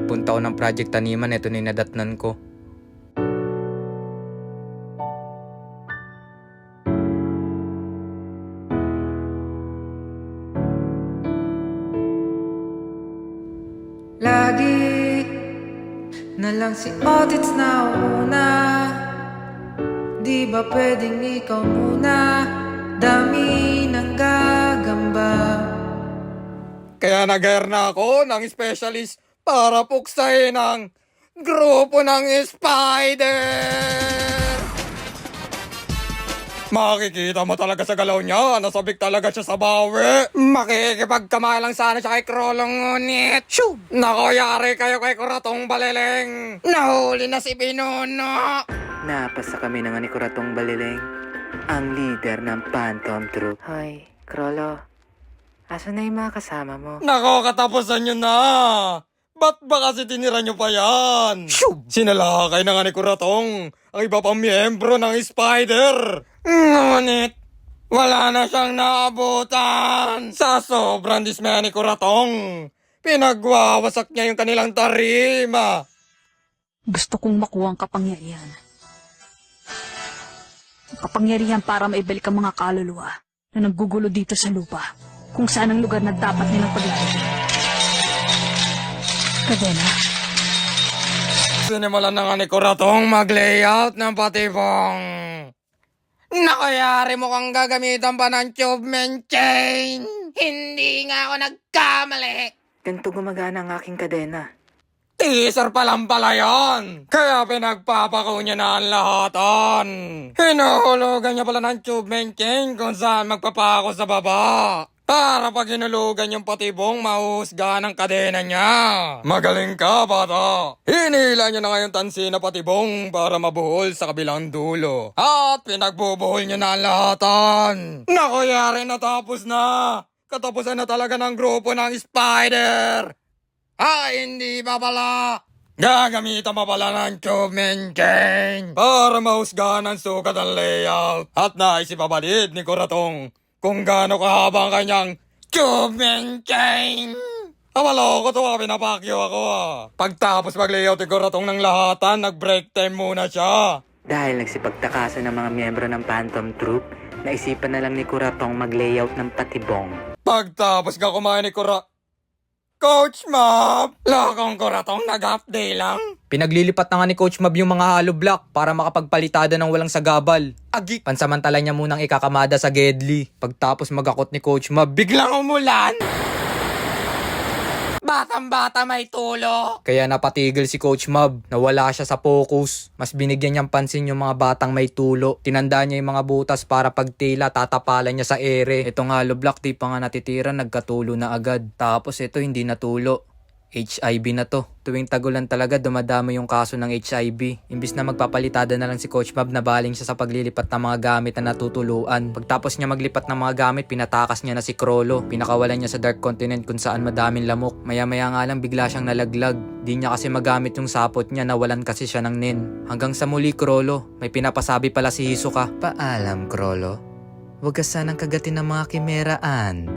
nagpunta ako ng project taniman, ito na nadatnan ko. Lagi na lang si Otits na una. Di ba pwedeng ikaw muna? Dami ng gagamba. Kaya nag-hire na ako ng specialist para puksahin ang grupo ng Spider! Makikita mo talaga sa galaw niya, nasabik talaga siya sa bawi. Makikipagkamay lang sana siya kay Krolong, ngunit shoo! Nako, yari kayo kay Kuratong Balileng. Nahuli na si Binuno. Napasa kami ng ni Kuratong Balileng, ang leader ng Phantom Troop. Hoy, Krolo, asan na yung mga kasama mo? Nako, katapusan nyo na. Ba't ba kasi tinira nyo pa yan? Shoo! Sinalakay na nga ni Kuratong ang iba pang miyembro ng Spider. Ngunit, wala na siyang naabutan. Sa sobrang dismaya ni Kuratong, pinagwawasak niya yung kanilang tarima. Gusto kong makuha ang kapangyarihan. Ang kapangyarihan para maibalik ang mga kaluluwa na naggugulo dito sa lupa, kung saan ang lugar na dapat nilang paglalagay. Kadena. Sinimulan na nga ni Kuratong mag-layout ng patibong. Nakayari mo kang gagamitan pa ng tube chain. Hindi nga ako nagkamali. Ganito gumagana ang aking kadena. Teaser pa lang pala yun. Kaya pinagpapako niya na ang lahatan. Hinuhulugan niya pala ng tube chain kung saan magpapako sa baba. Para pag hinulugan yung patibong, mahusgahan ang kadena niya. Magaling ka, bata. Hinila niya na ngayon tansi na patibong para mabuhol sa kabilang dulo. At pinagbubuhol niya na ang lahatan. Naku, yari, natapos na. Katapusan na talaga ng grupo ng Spider. Ay, hindi pa pala. Gagamitan pa pala ng tube chain para mahusgahan ang sukat ang layout. At naisip pabalid ni Kuratong kung gaano kahaba ang kanyang tube chain. Maloko to, pinapakyo ako . Pagtapos mag-layout ni Kuratong ng lahatan, nag-break time muna siya. Dahil nagsipagtakasan ng mga miyembro ng Phantom Troop, naisipan na lang ni Kuratong mag-layout ng patibong. Pagtapos ka kumain ni Coach Mab! Lokong Kuratong, nag-half day lang. Pinaglilipat na nga ni Coach Mab yung mga hollow block para makapagpalitada ng walang sagabal. Agi! Pansamantala niya munang ikakamada sa Gedli. Pagtapos magakot ni Coach Mab, biglang umulan! Batang-bata may tulo! Kaya napatigil si Coach Mab. Nawala siya sa focus. Mas binigyan niyang pansin yung mga batang may tulo. Tinandaan niya yung mga butas para pagtila, tatapalan niya sa ere. Itong hollow block, di pa nga natitira, nagkatulo na agad. Tapos ito, hindi natulo. HIV na to. Tuwing tagulan talaga dumadami yung kaso ng HIV. Imbis na magpapalitada na lang si Coach Mab, nabaling siya sa paglilipat ng mga gamit na natutuluan. Pagtapos niya maglipat ng mga gamit, pinatakas niya na si Krolo. Pinakawalan niya sa Dark Continent kung saan madaming lamok. Maya-maya nga lang bigla siyang nalaglag. Di niya kasi magamit yung sapot niya, nawalan kasi siya ng nin. Hanggang sa muli, Krolo, may pinapasabi pala si Hisoka. Paalam, Krolo. Huwag ka sanang kagatin ng mga kimeraan.